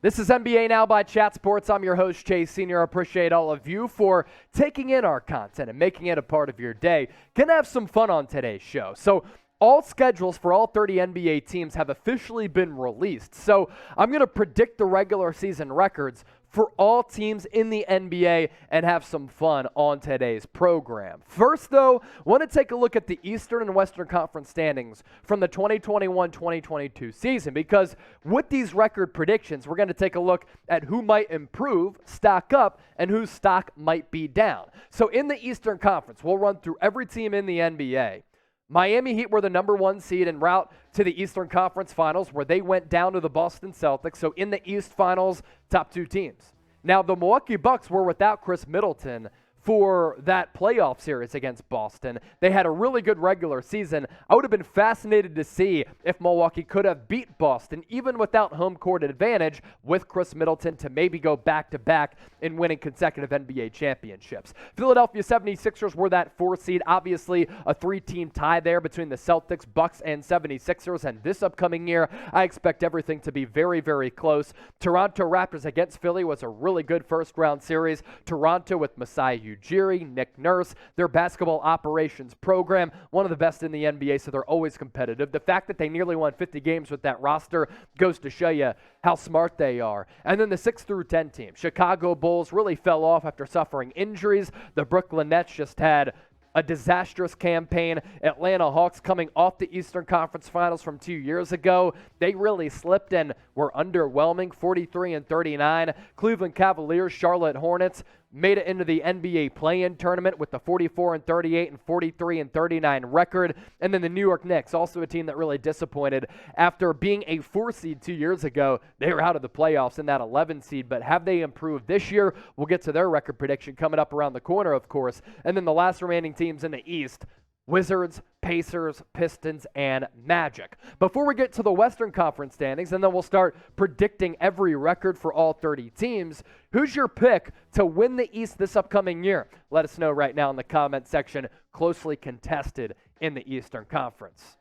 This is NBA Now by Chat Sports. I'm your host, Chase Sr. I appreciate all of you for taking in our content and making it a part of your day. Gonna have some fun on today's show. So all schedules for all 30 NBA teams have officially been released. So I'm going to predict the regular season records for all teams in the NBA and have some fun on today's program. First, though, I want to take a look at the Eastern and Western Conference standings from the 2021-2022 season, because with these record predictions, we're going to take a look at who might improve, stock up, and whose stock might be down. So in the Eastern Conference, we'll run through every team in the NBA. Miami Heat were the number one seed en route to the Eastern Conference Finals, where they went down to the Boston Celtics. So in the East Finals, top two teams. Now, the Milwaukee Bucks were without Chris Middleton for that playoff series against Boston. They had a really good regular season. I would have been fascinated to see if Milwaukee could have beat Boston, even without home court advantage, with Chris Middleton to maybe go back-to-back in winning consecutive NBA championships. Philadelphia 76ers were that 4 seed. Obviously, a 3-team tie there between the Celtics, Bucks, and 76ers. And this upcoming year, I expect everything to be very, very close. Toronto Raptors against Philly was a really good first-round series. Toronto with Masai Ujiri, Nick Nurse, their basketball operations program, one of the best in the NBA, so they're always competitive. The fact that they nearly won 50 games with that roster goes to show you how smart they are. And then the 6 through 10 team, Chicago Bulls really fell off after suffering injuries. The Brooklyn Nets just had a disastrous campaign. Atlanta Hawks, coming off the Eastern Conference Finals from 2 years ago, they really slipped and were underwhelming, 43-39. Cleveland Cavaliers, Charlotte Hornets made it into the NBA play-in tournament with the 44-38 and 43-39 record. And then the New York Knicks, also a team that really disappointed after being a 4 seed 2 years ago. They were out of the playoffs in that 11 seed, but have they improved this year? We'll get to their record prediction coming up around the corner, of course. And then the last remaining teams in the East, Wizards, Pacers, Pistons, and Magic. Before we get to the Western Conference standings, and then we'll start predicting every record for all 30 teams, who's your pick to win the East this upcoming year? Let us know right now in the comment section. Closely contested in the Eastern Conference.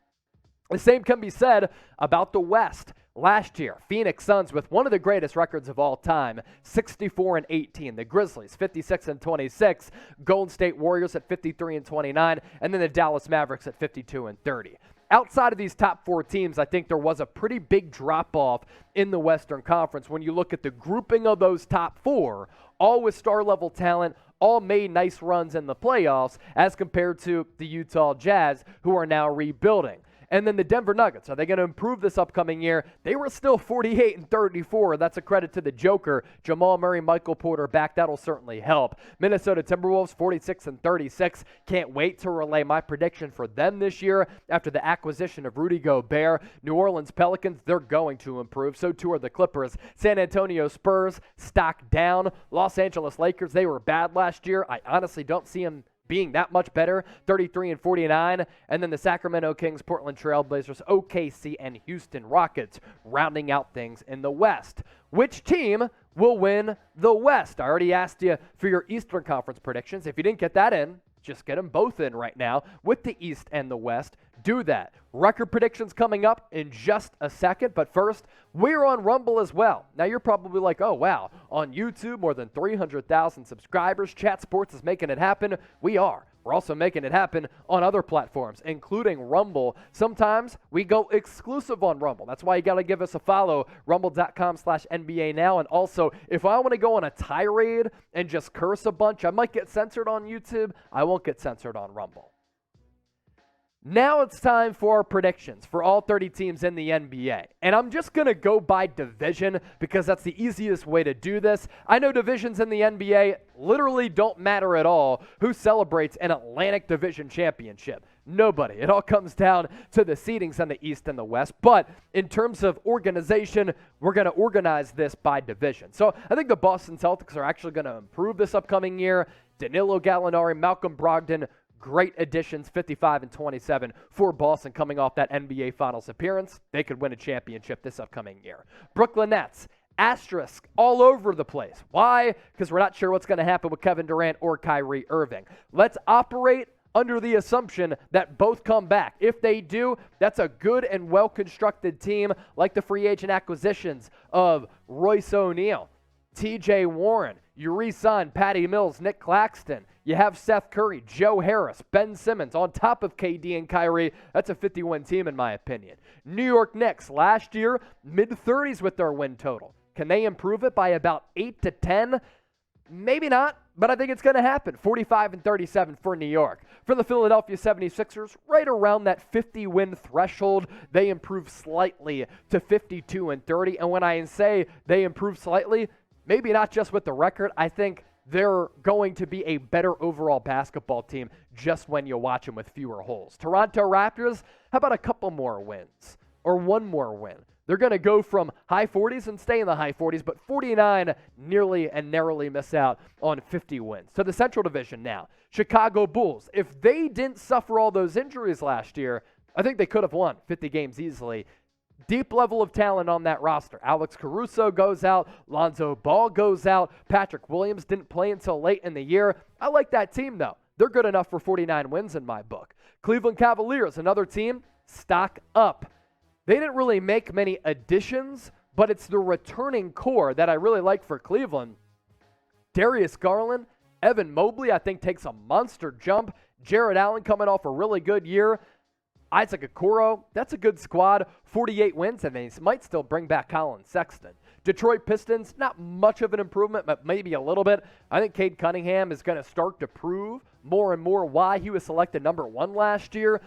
The same can be said about the West. Last year, Phoenix Suns with one of the greatest records of all time, 64-18. The Grizzlies, 56-26. Golden State Warriors at 53-29. And then the Dallas Mavericks at 52-30. Outside of these top 4 teams, I think there was a pretty big drop-off in the Western Conference when you look at the grouping of those top 4, all with star-level talent, all made nice runs in the playoffs as compared to the Utah Jazz, who are now rebuilding. And then the Denver Nuggets, are they going to improve this upcoming year? They were still 48-34. That's a credit to the Joker. Jamal Murray, Michael Porter back. That'll certainly help. Minnesota Timberwolves, 46-36. Can't wait to relay my prediction for them this year after the acquisition of Rudy Gobert. New Orleans Pelicans, they're going to improve. So too are the Clippers. San Antonio Spurs, stock down. Los Angeles Lakers, they were bad last year. I honestly don't see them being that much better, 33-49. And then the Sacramento Kings, Portland Trailblazers, OKC, and Houston Rockets rounding out things in the West. Which team will win the West? I already asked you for your Eastern Conference predictions. If you didn't get that in, just get them both in right now with the East and the West. Do that. Record predictions coming up in just a second, but first, we're on Rumble as well. Now, you're probably like, oh, wow, on YouTube, more than 300,000 subscribers. Chat Sports is making it happen. We are. We're also making it happen on other platforms, including Rumble. Sometimes we go exclusive on Rumble. That's why you got to give us a follow, rumble.com/NBA Now. And also, if I want to go on a tirade and just curse a bunch, I might get censored on YouTube. I won't get censored on Rumble. Now it's time for our predictions for all 30 teams in the NBA. And I'm just going to go by division because that's the easiest way to do this. I know divisions in the NBA literally don't matter at all. Who celebrates an Atlantic Division championship? Nobody. It all comes down to the seedings in the East and the West. But in terms of organization, we're going to organize this by division. So I think the Boston Celtics are actually going to improve this upcoming year. Danilo Gallinari, Malcolm Brogdon, great additions, 55-27 for Boston coming off that NBA Finals appearance. They could win a championship this upcoming year. Brooklyn Nets, asterisk all over the place. Why? Because we're not sure what's going to happen with Kevin Durant or Kyrie Irving. Let's operate under the assumption that both come back. If they do, that's a good and well-constructed team like the free agent acquisitions of Royce O'Neal, TJ Warren. You re-sign Patty Mills, Nick Claxton. You have Seth Curry, Joe Harris, Ben Simmons on top of KD and Kyrie. That's a 50-win team in my opinion. New York Knicks last year, mid-30s with their win total. Can they improve it by about 8 to 10? Maybe not, but I think it's going to happen. 45-37 for New York. For the Philadelphia 76ers, right around that 50-win threshold, they improve slightly to 52-30. And when I say they improve slightly, maybe not just with the record, I think they're going to be a better overall basketball team just when you watch them with fewer holes. Toronto Raptors, how about a couple more wins or one more win? They're going to go from high 40s and stay in the high 40s, but 49 nearly and narrowly miss out on 50 wins. To the Central Division now. Chicago Bulls, if they didn't suffer all those injuries last year, I think they could have won 50 games easily. Deep level of talent on that roster. Alex Caruso goes out. Lonzo Ball goes out. Patrick Williams didn't play until late in the year. I like that team, though. They're good enough for 49 wins in my book. Cleveland Cavaliers, another team, stock up. They didn't really make many additions, but it's the returning core that I really like for Cleveland. Darius Garland, Evan Mobley, I think takes a monster jump. Jared Allen coming off a really good year. Isaac Okoro, that's a good squad. 48 wins, and they might still bring back Colin Sexton. Detroit Pistons, not much of an improvement, but maybe a little bit. I think Cade Cunningham is going to start to prove more and more why he was selected number 1 last year.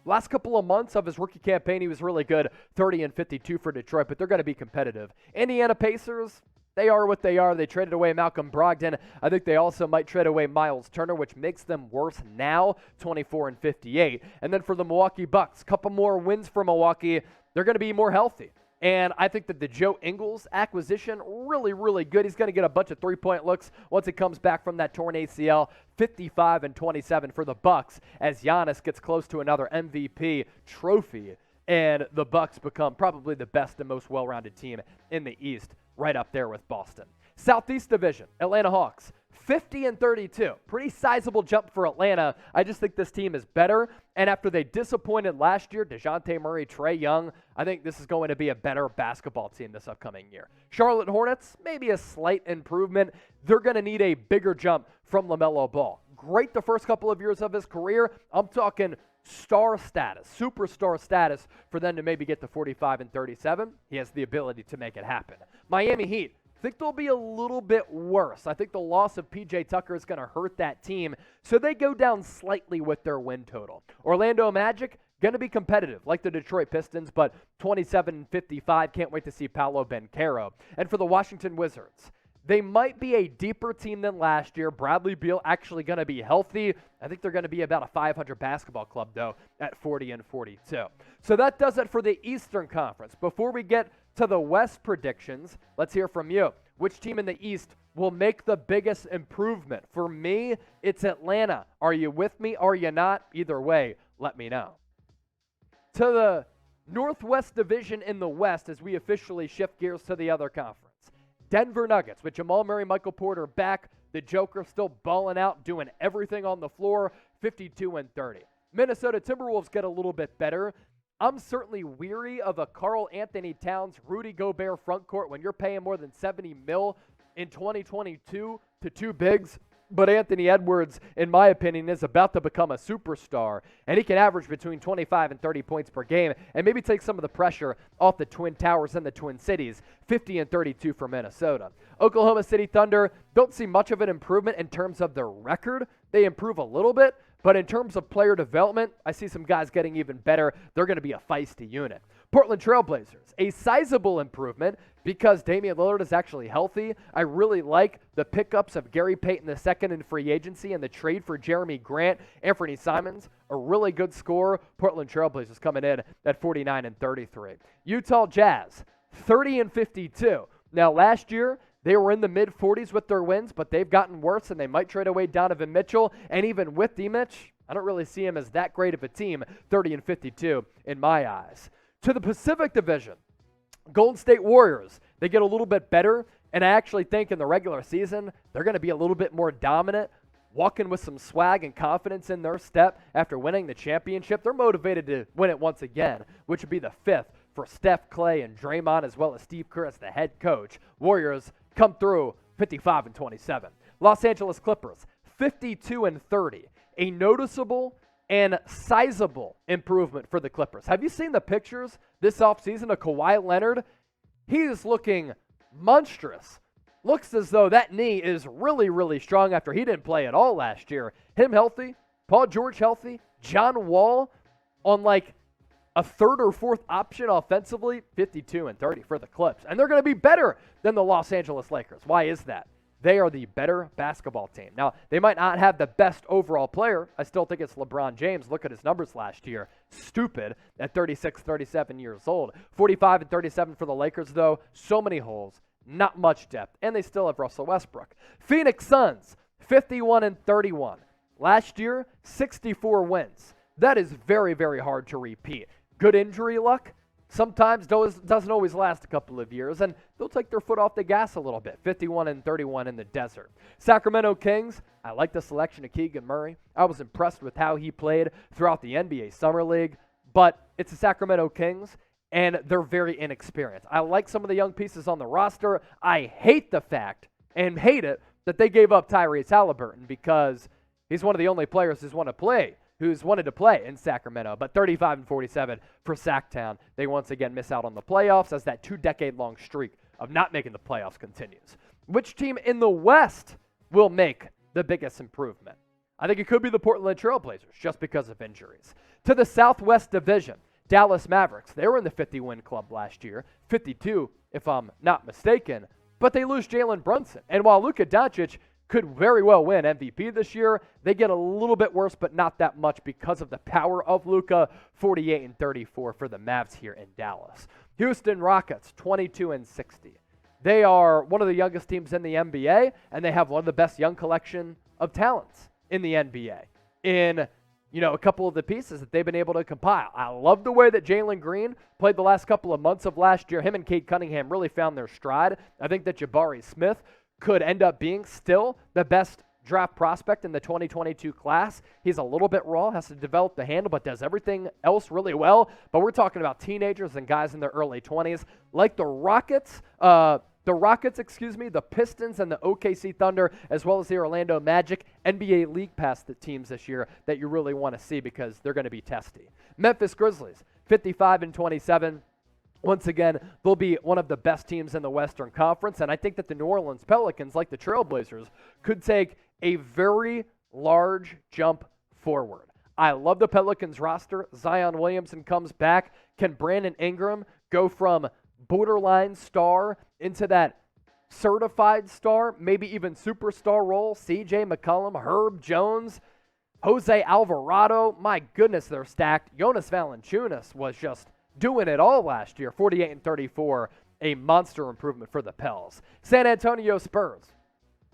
Last couple of months of his rookie campaign, he was really good, 30-52 for Detroit, but they're going to be competitive. Indiana Pacers, they are what they are. They traded away Malcolm Brogdon. I think they also might trade away Miles Turner, which makes them worse now, 24-58. And then for the Milwaukee Bucks, a couple more wins for Milwaukee. They're going to be more healthy. And I think that the Joe Ingles acquisition, really, really good. He's going to get a bunch of three-point looks once he comes back from that torn ACL. 55-27 for the Bucks as Giannis gets close to another MVP trophy. And the Bucks become probably the best and most well-rounded team in the East, right up there with Boston. Southeast Division, Atlanta Hawks, 50-32. Pretty sizable jump for Atlanta. I just think this team is better. And after they disappointed last year, DeJounte Murray, Trae Young, I think this is going to be a better basketball team this upcoming year. Charlotte Hornets, maybe a slight improvement. They're going to need a bigger jump from LaMelo Ball. Great the first couple of years of his career. I'm talking star status, superstar status for them to maybe get to 45-37. He has the ability to make it happen. Miami Heat, I think they'll be a little bit worse. I think the loss of P.J. Tucker is going to hurt that team, so they go down slightly with their win total. Orlando Magic, going to be competitive like the Detroit Pistons, but 27-55. Can't wait to see Paolo Banchero. And for the Washington Wizards, they might be a deeper team than last year. Bradley Beal actually going to be healthy. I think they're going to be about a 500 basketball club, though, at 40-42. So that does it for the Eastern Conference. Before we get to the West predictions, let's hear from you. Which team in the East will make the biggest improvement? For me, it's Atlanta. Are you with me? Are you not? Either way, let me know. To the Northwest Division in the West as we officially shift gears to the other conference. Denver Nuggets with Jamal Murray, Michael Porter back. The Joker still balling out, doing everything on the floor, 52-30. Minnesota Timberwolves get a little bit better. I'm certainly weary of a Karl Anthony Towns, Rudy Gobert front court when you're paying more than $70 million in 2022 to two bigs. But Anthony Edwards, in my opinion, is about to become a superstar, and he can average between 25 and 30 points per game and maybe take some of the pressure off the Twin Towers and the Twin Cities, 50-32 for Minnesota. Oklahoma City Thunder don't see much of an improvement in terms of their record. They improve a little bit, but in terms of player development, I see some guys getting even better. They're going to be a feisty unit. Portland Trailblazers, a sizable improvement because Damian Lillard is actually healthy. I really like the pickups of Gary Payton II in free agency and the trade for Jeremy Grant. Anthony Simons, a really good scorer. Portland Trailblazers coming in at 49-33. Utah Jazz, 30-52. Now, last year, they were in the mid-40s with their wins, but they've gotten worse, and they might trade away Donovan Mitchell. And even with D-Mitch, I don't really see him as that great of a team, 30-52 in my eyes. To the Pacific Division, Golden State Warriors, they get a little bit better, and I actually think in the regular season, they're going to be a little bit more dominant. walking with some swag and confidence in their step after winning the championship. They're motivated to win it once again, which would be the 5th for Steph, Clay, and Draymond, as well as Steve Kerr as the head coach. Warriors come through 55-27. Los Angeles Clippers, 52-30. A noticeable and sizable improvement for the Clippers. Have you seen the pictures this offseason of Kawhi Leonard? He is looking monstrous. Looks as though that knee is really, really strong after he didn't play at all last year. Him healthy, Paul George healthy, John Wall on like a 3rd or 4th option offensively, 52-30 for the Clips. And they're going to be better than the Los Angeles Lakers. Why is that? They are the better basketball team. Now, they might not have the best overall player. I still think it's LeBron James. Look at his numbers last year. Stupid at 36, 37 years old. 45-37 for the Lakers, though. So many holes. Not much depth. And they still have Russell Westbrook. Phoenix Suns, 51-31. Last year, 64 wins. That is very, very hard to repeat. Good injury luck. Sometimes doesn't always last a couple of years, and they'll take their foot off the gas a little bit. 51-31 in the desert. Sacramento Kings, I like the selection of Keegan Murray. I was impressed with how he played throughout the NBA Summer League, but it's the Sacramento Kings, and they're very inexperienced. I like some of the young pieces on the roster. I hate the fact, and hate it, that they gave up Tyrese Halliburton because he's one of the only players who's wanted to play in Sacramento. But 35-47 for Sacktown. They once again miss out on the playoffs as that 2-decade-long streak of not making the playoffs continues. Which team in the West will make the biggest improvement? I think it could be the Portland Trail Blazers just because of injuries. To the Southwest Division, Dallas Mavericks. They were in the 50-win club last year. 52, if I'm not mistaken. But they lose Jalen Brunson. And while Luka Doncic could very well win MVP this year, they get a little bit worse, but not that much because of the power of Luka. 48-34 for the Mavs here in Dallas. Houston Rockets, 22-60. They are one of the youngest teams in the NBA, and they have one of the best young collection of talents in the NBA. In a couple of the pieces that they've been able to compile. I love the way that Jalen Green played the last couple of months of last year. Him and Cade Cunningham really found their stride. I think that Jabari Smith could end up being still the best draft prospect in the 2022 class. He's a little bit raw, has to develop the handle, but does everything else really well. But we're talking about teenagers and guys in their early 20s, like the Pistons and the OKC Thunder, as well as the Orlando Magic. NBA League Pass the teams this year that you really want to see because they're going to be testy. Memphis Grizzlies, 55-27. Once again, they'll be one of the best teams in the Western Conference, and I think that the New Orleans Pelicans, like the Trailblazers, could take a very large jump forward. I love the Pelicans roster. Zion Williamson comes back. Can Brandon Ingram go from borderline star into that certified star, maybe even superstar role? CJ McCollum, Herb Jones, Jose Alvarado. My goodness, they're stacked. Jonas Valanciunas was just doing it all last year. 48-34, a monster improvement for the Pels. San Antonio Spurs,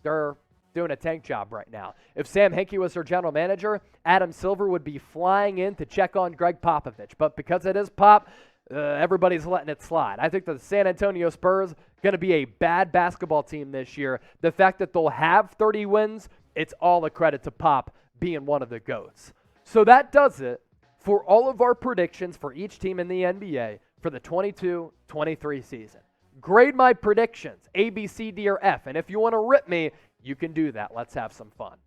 they're doing a tank job right now. If Sam Hinkie was their general manager, Adam Silver would be flying in to check on Greg Popovich. But because it is Pop, everybody's letting it slide. I think the San Antonio Spurs going to be a bad basketball team this year. The fact that they'll have 30 wins, it's all a credit to Pop being one of the GOATs. So that does it for all of our predictions for each team in the NBA for the 22-23 season. Grade my predictions, A, B, C, D, or F. And if you want to rip me, you can do that. Let's have some fun.